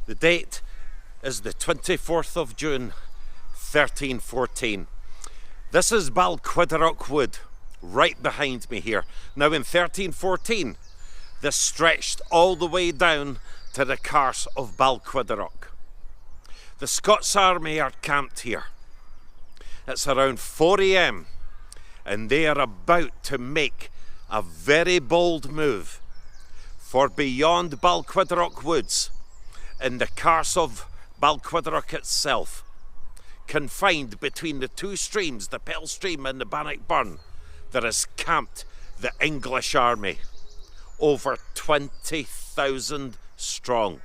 The date is the 24th of June, 1314. This is Balquidderock Wood, right behind me here. Now in 1314, this stretched all the way down to the Carse of Balquidderock. The Scots army are camped here. It's around 4 AM and they are about to make a very bold move. For beyond Balquidderock Woods, in the Carse of Balquidderock itself, confined between the two streams, the Pell Stream and the Bannockburn, there is camped the English army, over 20,000 strong.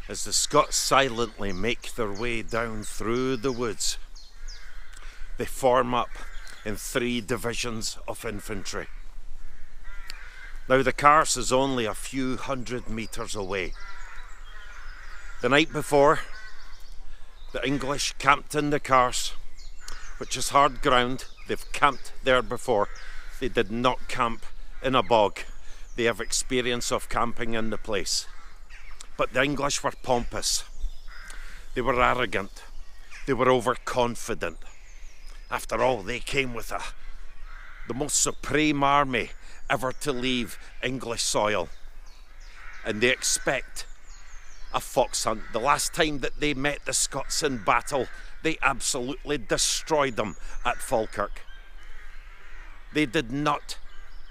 As the Scots silently make their way down through the woods, they form up in 3 divisions of infantry. Now the Carse is only a few hundred metres away. The night before, the English camped in the Carse, which is hard ground. They've camped there before. They did not camp in a bog. They have experience of camping in the place. But the English were pompous, they were arrogant, they were overconfident. After all, they came with the most supreme army ever to leave English soil. And they expect a fox hunt. The last time that they met the Scots in battle, they absolutely destroyed them at Falkirk. They did not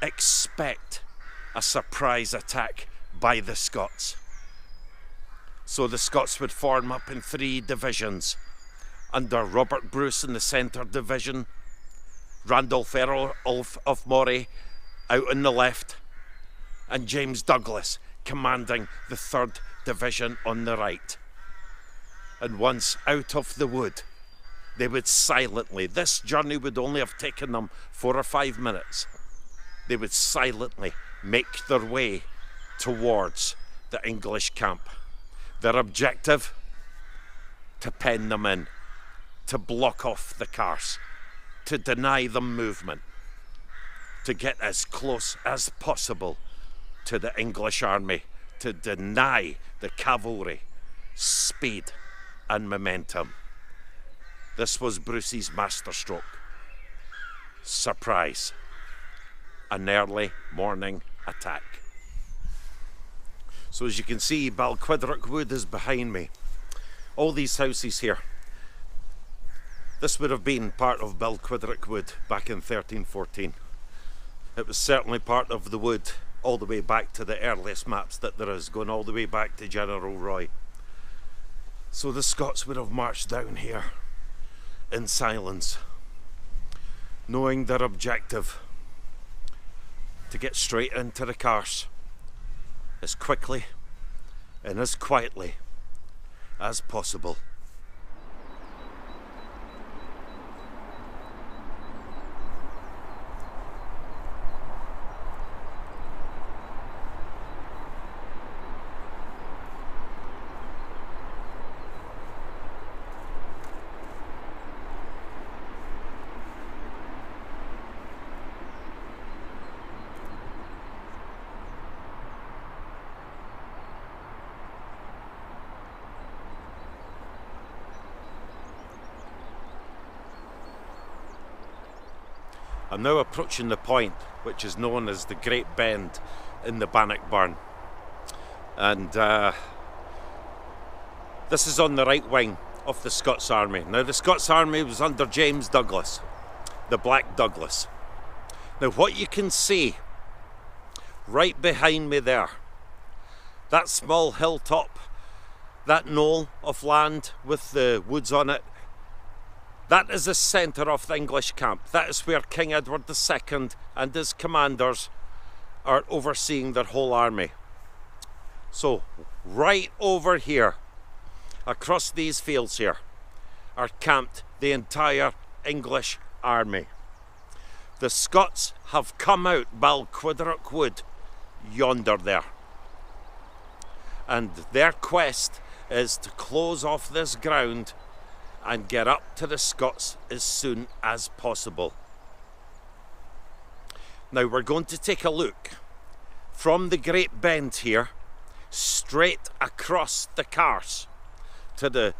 expect a surprise attack by the Scots. So the Scots would form up in 3 divisions, under Robert Bruce in the centre division, Randolph Earl of Moray out on the left, and James Douglas commanding the 3rd division on the right. And once out of the wood, they would silently, this journey would only have taken them 4 or 5 minutes, they would silently make their way towards the English camp. Their objective, to pen them in, to block off the Carse, to deny them movement, to get as close as possible to the English army, to deny the cavalry speed and momentum. This was Bruce's masterstroke. Surprise. An early morning attack. So as you can see, Balquidderock Wood is behind me. All these houses here. This would have been part of Balquidderock Wood back in 1314. It was certainly part of the wood all the way back to the earliest maps that there is, going all the way back to General Roy. So the Scots would have marched down here in silence, knowing their objective, to get straight into the Carse as quickly and as quietly as possible. I'm now approaching the point which is known as the Great Bend in the Bannockburn, and this is on the right wing of the Scots army. Now the Scots army was under James Douglas, the Black Douglas. Now what you can see right behind me there, that small hilltop that knoll of land with the woods on it, that is the centre of the English camp. That is where King Edward II and his commanders are overseeing their whole army. So right over here, across these fields here, are camped the entire English army. The Scots have come out Balquidrock Wood, yonder there. And their quest is to close off this ground and get up to the Scots as soon as possible. Now we're going to take a look from the Great Bend here, straight across the Carse to the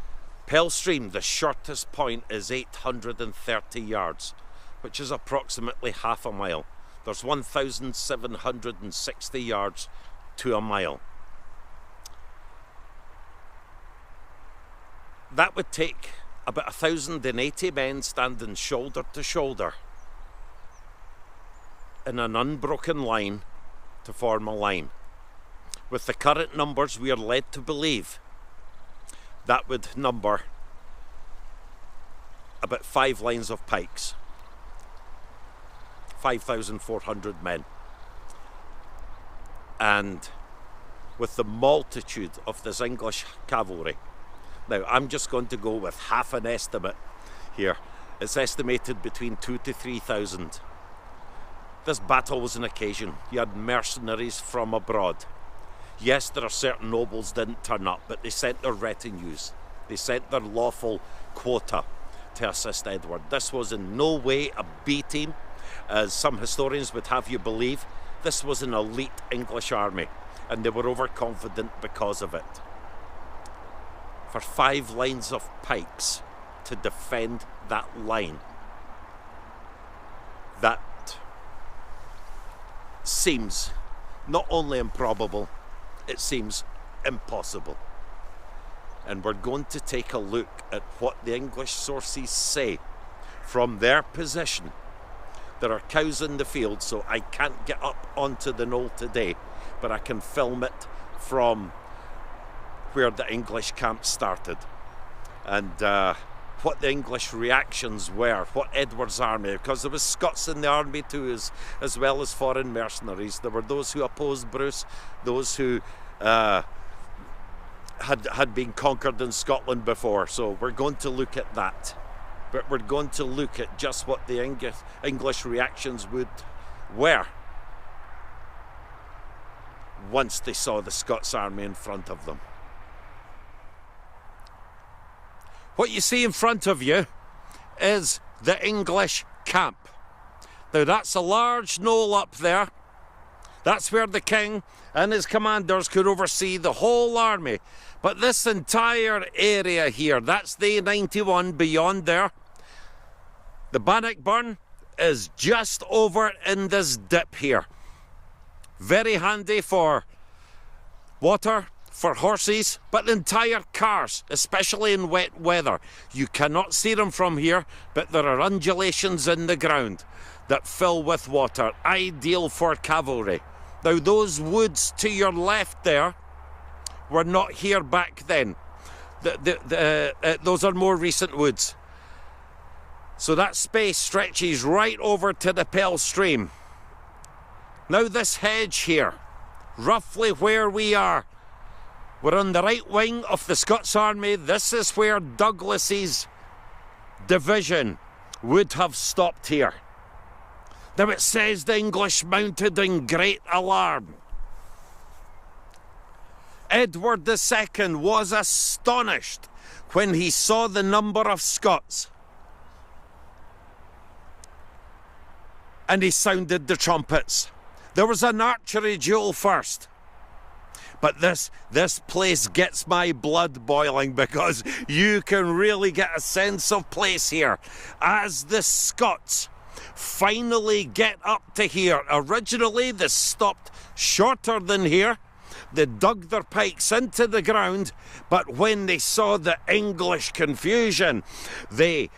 Pell Stream. The shortest point is 830 yards, which is approximately half a mile. There's 1,760 yards to a mile. That would take about 1,080 men standing shoulder to shoulder in an unbroken line to form a line. With the current numbers, we are led to believe that would number about 5 lines of pikes, 5,400 men. And with the multitude of this English cavalry, now I'm just going to go with half an estimate here. It's estimated between 2,000 to 3,000. This battle was an occasion. You had mercenaries from abroad. Yes, there are certain nobles didn't turn up, but they sent their retinues. They sent their lawful quota to assist Edward. This was in no way a B team, as some historians would have you believe. This was an elite English army, and they were overconfident because of it. For 5 lines of pikes to defend that line, that seems not only improbable, it seems impossible. And we're going to take a look at what the English sources say from their position. There are cows in the field, so I can't get up onto the knoll today, but I can film it from where the English camp started, and what the English reactions were, what Edward's army, because there was Scots in the army too, as well as foreign mercenaries. There were those who opposed Bruce, those who had been conquered in Scotland before. So we're going to look at that, but we're going to look at just what the English reactions were once they saw the Scots army in front of them. What you see in front of you is the English camp. Now that's a large knoll up there. That's where the king and his commanders could oversee the whole army. But this entire area here, that's the A91 beyond there. The Bannockburn is just over in this dip here. Very handy for water, for horses, but the entire Carse, especially in wet weather. You cannot see them from here, but there are undulations in the ground that fill with water, ideal for cavalry. Now those woods to your left there were not here back then. Those are more recent woods. So that space stretches right over to the Pell Stream. Now this hedge here, roughly where we are, we're on the right wing of the Scots army. This is where Douglas's division would have stopped here. Now it says the English mounted in great alarm. Edward II was astonished when he saw the number of Scots. And he sounded the trumpets. There was an archery duel first. But this place gets my blood boiling, because you can really get a sense of place here. As the Scots finally get up to here. Originally they stopped shorter than here. They dug their pikes into the ground, but when they saw the English confusion, they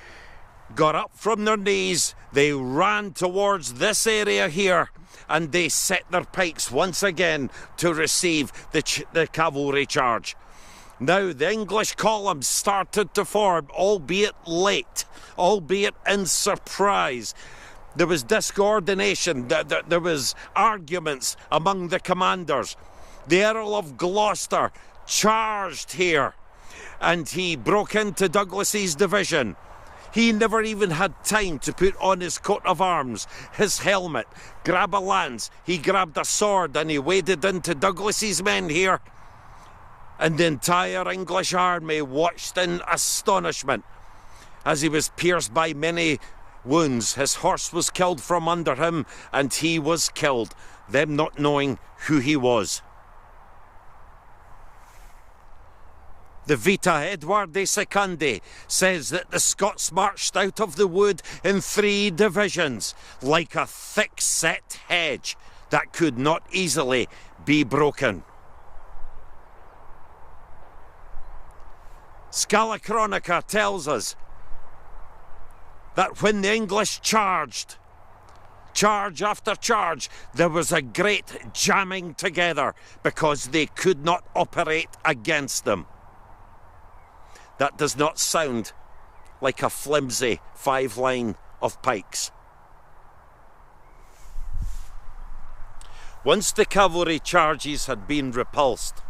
got up from their knees, they ran towards this area here, and they set their pikes once again to receive the cavalry charge. Now the English columns started to form, albeit late, albeit in surprise. There was discoordination, there was arguments among the commanders. The Earl of Gloucester charged here, and he broke into Douglas's division. He never even had time to put on his coat of arms, his helmet, grab a lance. He grabbed a sword and he waded into Douglas's men here. And the entire English army watched in astonishment as he was pierced by many wounds. His horse was killed from under him, and he was killed, them not knowing who he was. The Vita Edward de Secundi says that the Scots marched out of the wood in 3 divisions, like a thick-set hedge that could not easily be broken. Scala Chronica tells us that when the English charged, charge after charge, there was a great jamming together because they could not operate against them. That does not sound like a flimsy 5-line of pikes. Once the cavalry charges had been repulsed,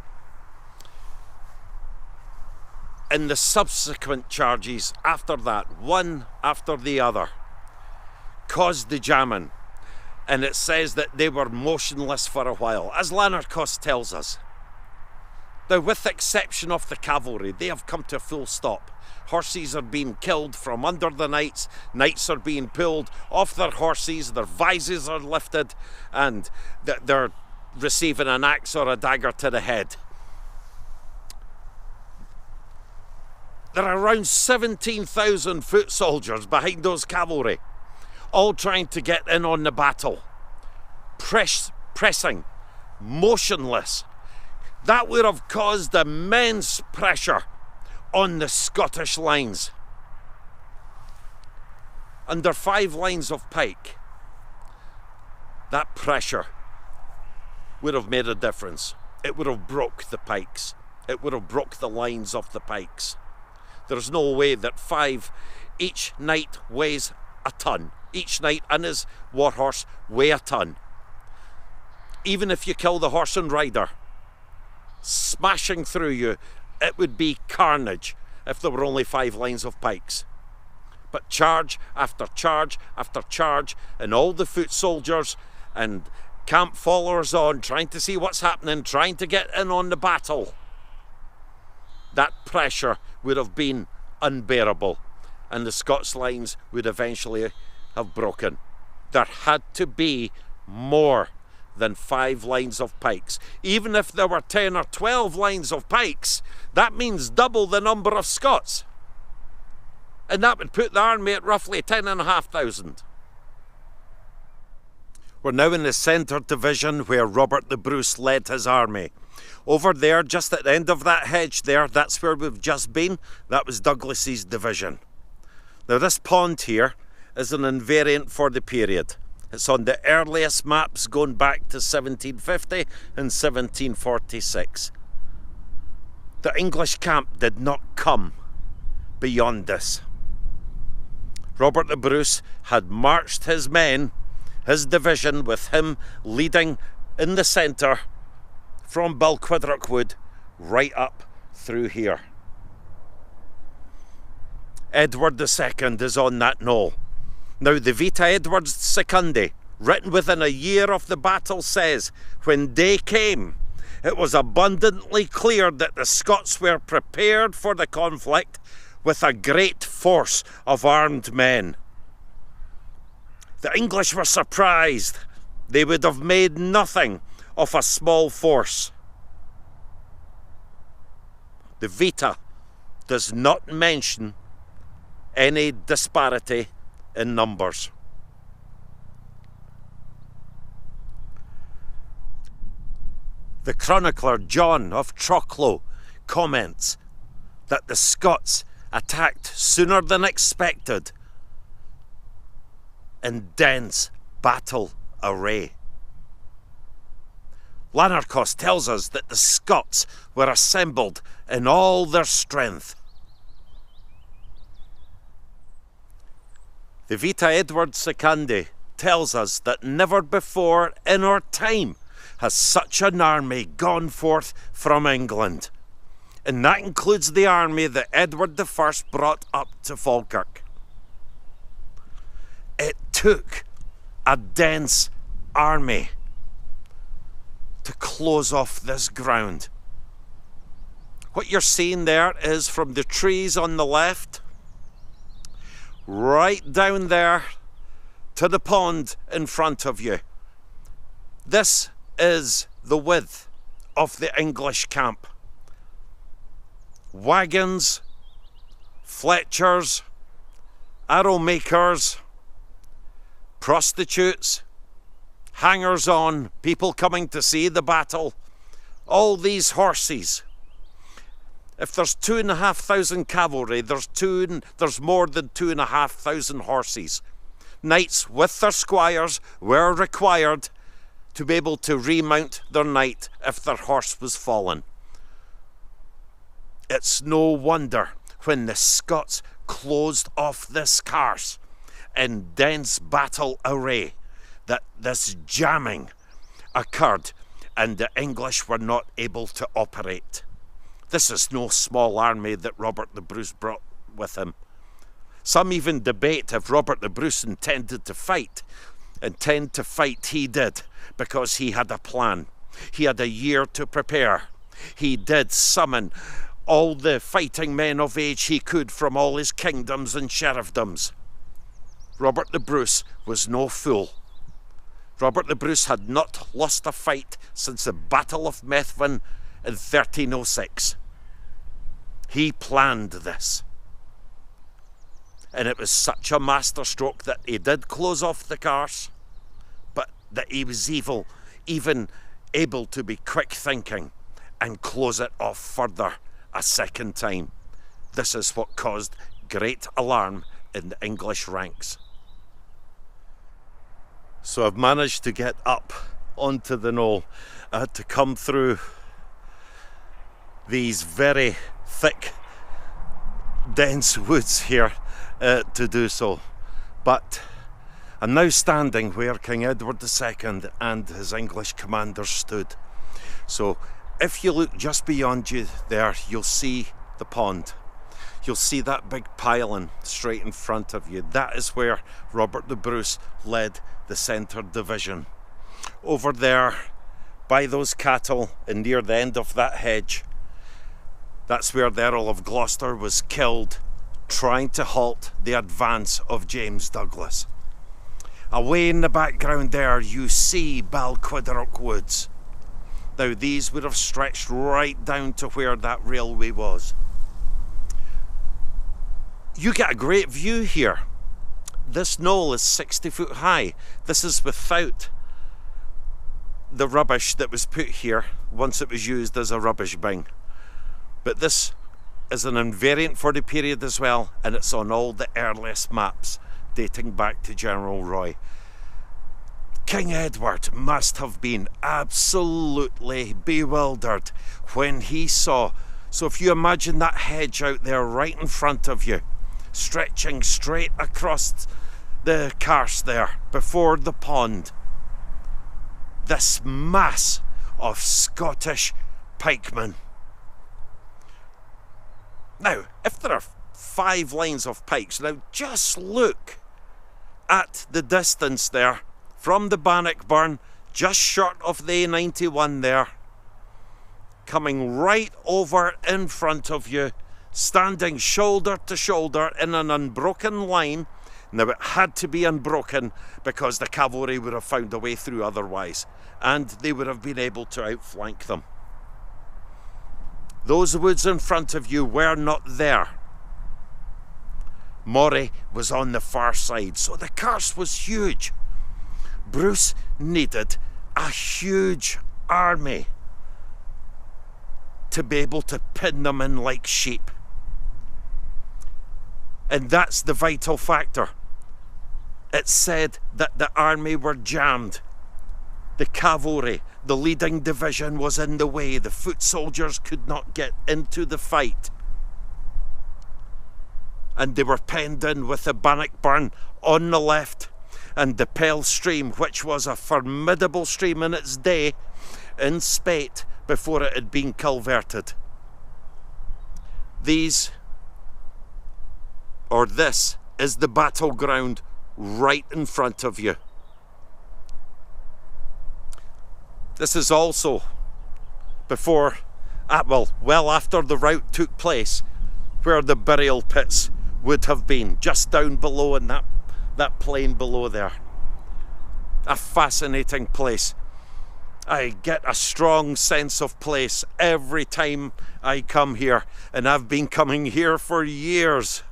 in the subsequent charges after that, one after the other, caused the jamming, and it says that they were motionless for a while, as Lanarkos tells us. Now, with the exception of the cavalry, they have come to a full stop. Horses are being killed from under the knights, knights are being pulled off their horses, their visors are lifted, and they're receiving an axe or a dagger to the head. There are around 17,000 foot soldiers behind those cavalry, all trying to get in on the battle. Pressing, motionless. That would have caused immense pressure on the Scottish lines. Under 5 lines of pike, that pressure would have made a difference. It would have broke the pikes. It would have broke the lines of the pikes. There's no way that 5, each knight weighs a ton. Each knight and his warhorse weigh a ton. Even if you kill the horse and rider, smashing through you, it would be carnage if there were only 5 lines of pikes. But charge after charge after charge, and all the foot soldiers and camp followers on, trying to see what's happening, trying to get in on the battle. That pressure would have been unbearable, and the Scots lines would eventually have broken. There had to be more than 5 lines of pikes. Even if there were 10 or 12 lines of pikes, that means double the number of Scots. And that would put the army at roughly 10,500. We're now in the centre division where Robert the Bruce led his army. Over there, just at the end of that hedge there, that's where we've just been. That was Douglas's division. Now this pond here is an invariant for the period. It's on the earliest maps going back to 1750 and 1746. The English camp did not come beyond this. Robert the Bruce had marched his men, his division, with him leading in the centre from Balquidrock Wood right up through here. Edward II is on that knoll. Now the Vita Edward Secundi, written within a year of the battle, says, when day came, it was abundantly clear that the Scots were prepared for the conflict with a great force of armed men. The English were surprised. They would have made nothing of a small force. The Vita does not mention any disparity in numbers. The chronicler John of Trocklow comments that the Scots attacked sooner than expected in dense battle array. Lanarkos tells us that the Scots were assembled in all their strength. The Vita Edward Secandi tells us that never before in our time has such an army gone forth from England. And that includes the army that Edward I brought up to Falkirk. It took a dense army to close off this ground. What you're seeing there is from the trees on the left, right down there to the pond in front of you. This is the width of the English camp. Wagons, fletchers, arrow makers, prostitutes, hangers-on, people coming to see the battle, all these horses. If there's 2,500 cavalry, there's more than 2,500 horses. Knights with their squires were required to be able to remount their knight if their horse was fallen. It's no wonder when the Scots closed off this carse in dense battle array that this jamming occurred and the English were not able to operate. This is no small army that Robert the Bruce brought with him. Some even debate if Robert the Bruce intended to fight. Intend to fight he did, because he had a plan. He had a year to prepare. He did summon all the fighting men of age he could from all his kingdoms and sheriffdoms. Robert the Bruce was no fool. Robert the Bruce had not lost a fight since the Battle of Methven in 1306. He planned this. And it was such a masterstroke that he did close off the carse, but that he was even able to be quick thinking and close it off further a second time. This is what caused great alarm in the English ranks. So I've managed to get up onto the knoll. I had to come through these very thick, dense woods here to do so. But I'm now standing where King Edward II and his English commanders stood. So if you look just beyond you there, you'll see the pond. You'll see that big pylon straight in front of you. That is where Robert the Bruce led the centre division. Over there, by those cattle and near the end of that hedge, that's where the Earl of Gloucester was killed, trying to halt the advance of James Douglas. Away in the background there, you see Balquidderock Woods. Now these would have stretched right down to where that railway was. You get a great view here. This knoll is 60 foot high. This is without the rubbish that was put here once it was used as a rubbish bin. But this is an invariant for the period as well, and it's on all the earliest maps dating back to General Roy. King Edward must have been absolutely bewildered when he saw. So if you imagine that hedge out there right in front of you, stretching straight across the carse there before the pond, this mass of Scottish pikemen. Now, if there are 5 lines of pikes, now just look at the distance there from the Bannockburn, just short of the A91 there, coming right over in front of you, standing shoulder to shoulder in an unbroken line. Now it had to be unbroken because the cavalry would have found a way through otherwise, and they would have been able to outflank them. Those woods in front of you were not there. Moray was on the far side, so the carse was huge. Bruce needed a huge army to be able to pin them in like sheep. And that's the vital factor. It said that the army were jammed. The cavalry, The leading division was in the way. The foot soldiers could not get into the fight. And they were penned in with the Bannockburn on the left and the Pell stream, which was a formidable stream in its day, in spate before it had been culverted. This is the battleground right in front of you. This is also before, well after the rout took place, where the burial pits would have been, just down below in that plain below there. A fascinating place. I get a strong sense of place every time I come here, and I've been coming here for years.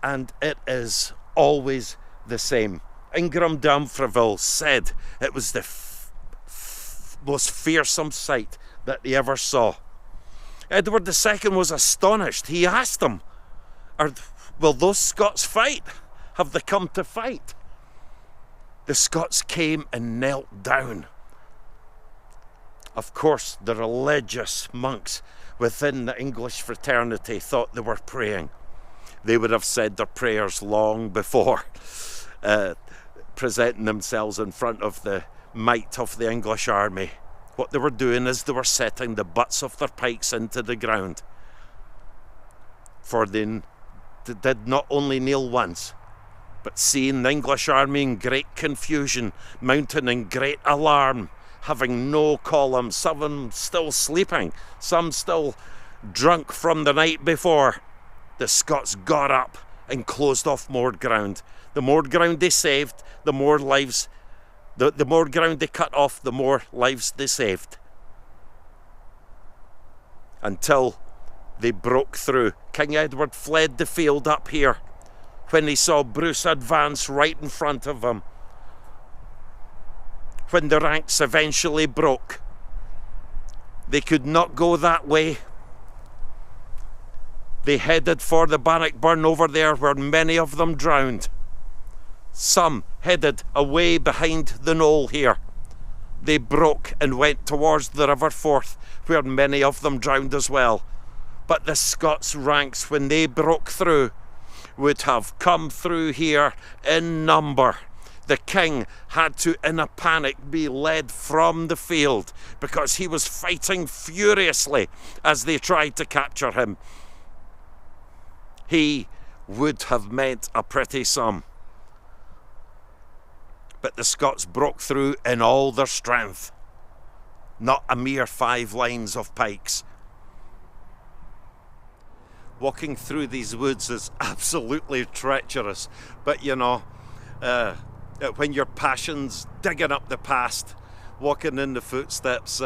And it is always the same. Ingram d'Umfreville said it was the most fearsome sight that he ever saw. Edward II was astonished. He asked him, will those Scots fight? Have they come to fight? The Scots came and knelt down. Of course, the religious monks within the English fraternity thought they were praying. They would have said their prayers long before presenting themselves in front of the might of the English army. What they were doing is they were setting the butts of their pikes into the ground. For they did not only kneel once, but seeing the English army in great confusion, mounting in great alarm, having no column, some still sleeping, some still drunk from the night before, the Scots got up and closed off more ground. The more ground they saved, the more lives, the more ground they cut off, the more lives they saved. Until they broke through. King Edward fled the field up here when he saw Bruce advance right in front of him. When the ranks eventually broke, they could not go that way. They headed for the Bannockburn over there, where many of them drowned. Some headed away behind the knoll here. They broke and went towards the River Forth, where many of them drowned as well. But the Scots ranks, when they broke through, would have come through here in number. The king had to, in a panic, be led from the field because he was fighting furiously as they tried to capture him. He would have meant a pretty sum. But the Scots broke through in all their strength, not a mere 5 lines of pikes. Walking through these woods is absolutely treacherous, but you know, when your passion's digging up the past, walking in the footsteps,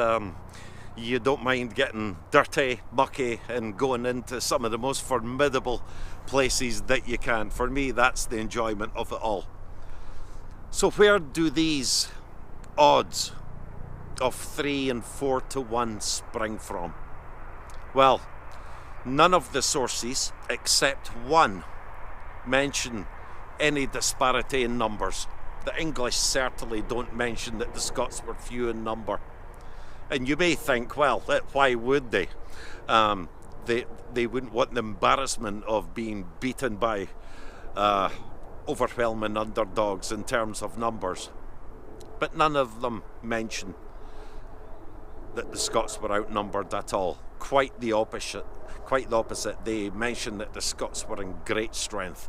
you don't mind getting dirty, mucky, and going into some of the most formidable places that you can. For me, that's the enjoyment of it all. So where do these odds of 3 and 4 to 1 spring from? Well, none of the sources, except one, mention any disparity in numbers. The English certainly don't mention that the Scots were few in number. And you may think, well, why would they? They wouldn't want the embarrassment of being beaten by overwhelming underdogs in terms of numbers. But none of them mention that the Scots were outnumbered at all. Quite the opposite. They mention that the Scots were in great strength.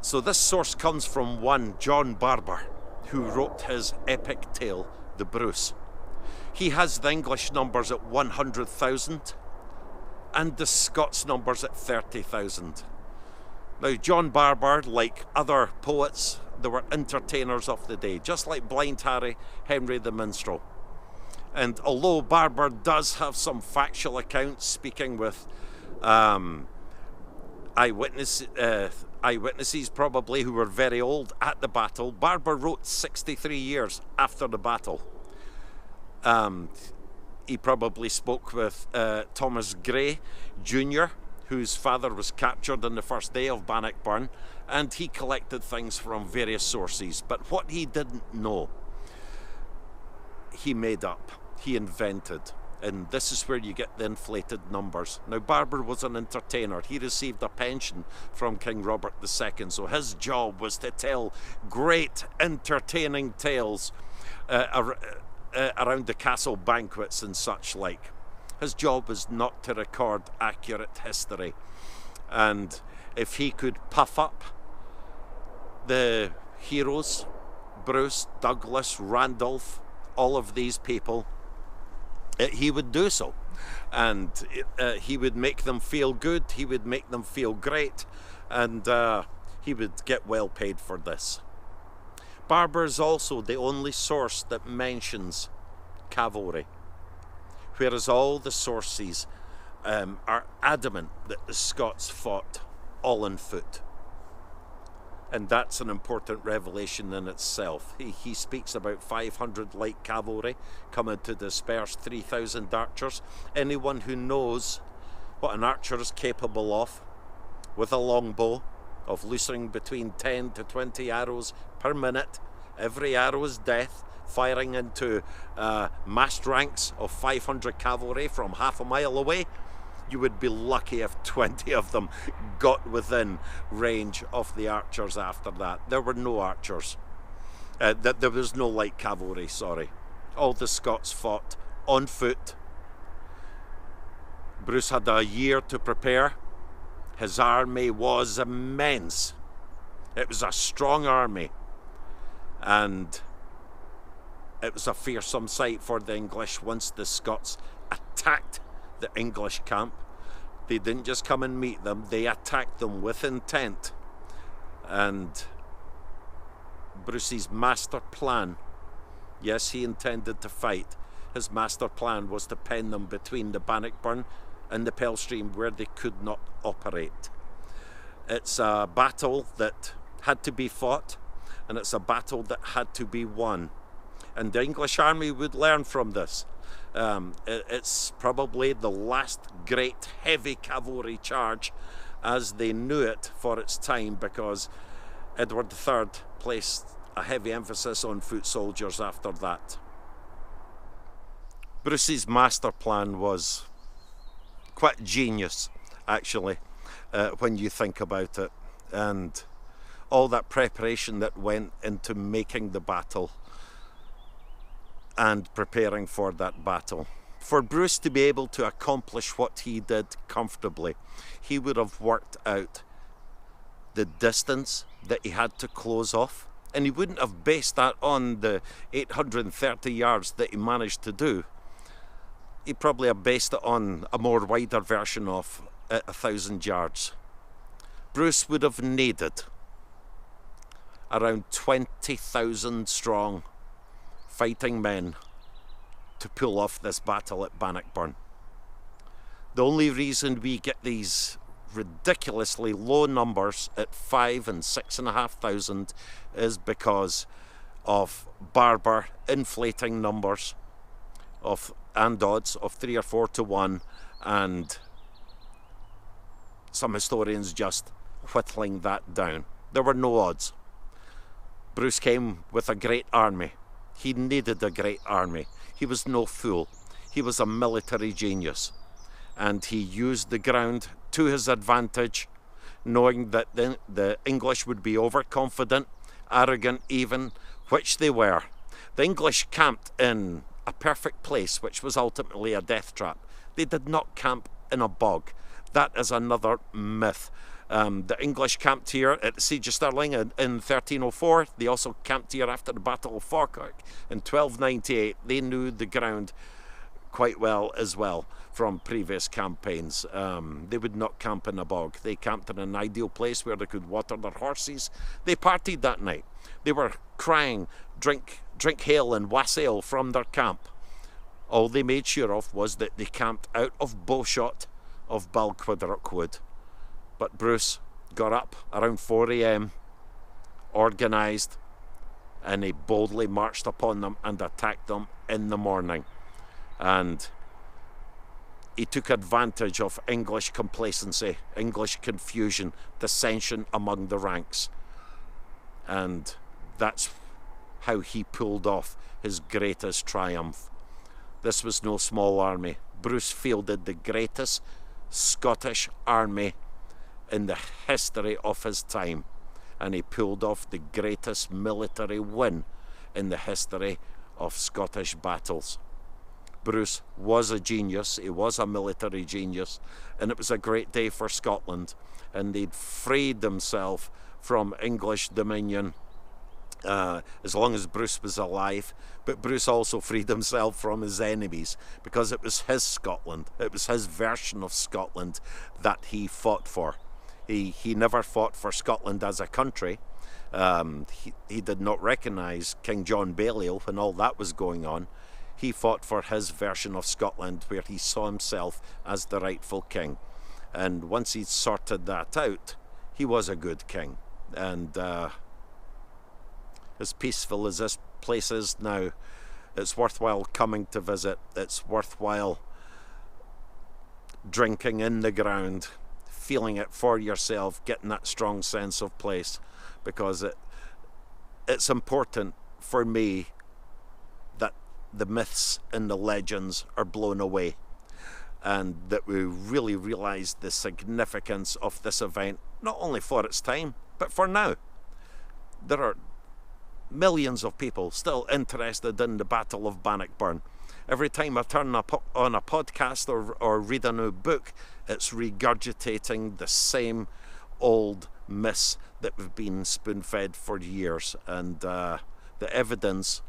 So this source comes from one John Barber, who wrote his epic tale, The Bruce. He has the English numbers at 100,000 and the Scots numbers at 30,000. Now, John Barber, like other poets, they were entertainers of the day, just like Blind Harry, Henry the Minstrel. And although Barber does have some factual accounts, speaking with eyewitnesses probably who were very old at the battle, Barber wrote 63 years after the battle. He probably spoke with Thomas Gray Jr., whose father was captured on the first day of Bannockburn, and he collected things from various sources. But what he didn't know, he made up, he invented. And this is where you get the inflated numbers. Now, Barber was an entertainer. He received a pension from King Robert II, so his job was to tell great entertaining tales around the castle banquets and such like. His job was not to record accurate history. And if he could puff up the heroes, Bruce, Douglas, Randolph, all of these people, he would do so, and he would make them feel good, he would make them feel great, and he would get well paid for this. Barber is also the only source that mentions cavalry, whereas all the sources are adamant that the Scots fought all on foot. And that's an important revelation in itself. He speaks about 500 light cavalry coming to disperse 3,000 archers. Anyone who knows what an archer is capable of with a longbow, of loosing between 10 to 20 arrows per minute, every arrow is death, firing into massed ranks of 500 cavalry from half a mile away, you would be lucky if 20 of them got within range of the archers after that. There were no archers. There was no light cavalry, sorry. All the Scots fought on foot. Bruce had a year to prepare. His army was immense. It was a strong army. And it was a fearsome sight for the English once the Scots attacked the English camp. They didn't just come and meet them, they attacked them with intent. And Bruce's master plan, yes, he intended to fight. His master plan was to pen them between the Bannockburn and the Pell Stream, where they could not operate. It's a battle that had to be fought, and it's a battle that had to be won. And the English army would learn from this. It's probably the last great heavy cavalry charge as they knew it for its time, because Edward III placed a heavy emphasis on foot soldiers after that. Bruce's master plan was quite genius, actually, when you think about it, and all that preparation that went into making the battle and preparing for that battle. For Bruce to be able to accomplish what he did comfortably, he would have worked out the distance that he had to close off, and he wouldn't have based that on the 830 yards that he managed to do. He'd probably have based it on a more wider version of 1,000 yards. Bruce would have needed around 20,000 strong fighting men to pull off this battle at Bannockburn. The only reason we get these ridiculously low numbers at 5,000 and 6,500 is because of Barber inflating numbers and odds of 3 or 4 to 1, and some historians just whittling that down. There were no odds. Bruce came with a great army. He needed a great army. He was no fool. He was a military genius. And he used the ground to his advantage, knowing that the English would be overconfident, arrogant even, which they were. The English camped in a perfect place, which was ultimately a death trap. They did not camp in a bog. That is another myth. The English camped here at the Siege of Stirling in 1304. They also camped here after the Battle of Falkirk in 1298. They knew the ground quite well as well from previous campaigns. They would not camp in a bog. They camped in an ideal place where they could water their horses. They partied that night. They were crying, drink ale and wassail from their camp. All they made sure of was that they camped out of bowshot of Balquidrock Wood. But Bruce got up around 4 a.m, organised, and he boldly marched upon them and attacked them in the morning. And he took advantage of English complacency, English confusion, dissension among the ranks. And that's how he pulled off his greatest triumph. This was no small army. Bruce fielded the greatest Scottish army in the history of his time, and he pulled off the greatest military win in the history of Scottish battles. Bruce was a genius, he was a military genius, and it was a great day for Scotland, and they'd freed themselves from English dominion as long as Bruce was alive. But Bruce also freed himself from his enemies, because it was his Scotland, it was his version of Scotland that he fought for. He never fought for Scotland as a country. He did not recognise King John Balliol when all that was going on. He fought for his version of Scotland, where he saw himself as the rightful king. And once he'd sorted that out, he was a good king. And as peaceful as this place is now, it's worthwhile coming to visit. It's worthwhile drinking in the ground, feeling it for yourself, getting that strong sense of place, because it's important for me that the myths and the legends are blown away, and that we really realise the significance of this event, not only for its time, but for now. There are millions of people still interested in the Battle of Bannockburn. Every time I turn on a podcast or read a new book, it's regurgitating the same old myths that we've been spoon-fed for years. And the evidence,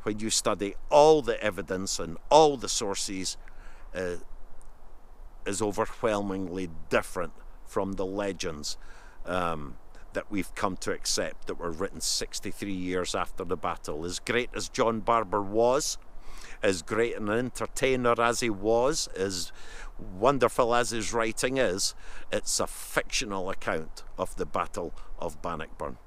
when you study all the evidence and all the sources, is overwhelmingly different from the legends that we've come to accept, that were written 63 years after the battle. As great as John Barber was, as great an entertainer as he was, as wonderful as his writing is, it's a fictional account of the Battle of Bannockburn.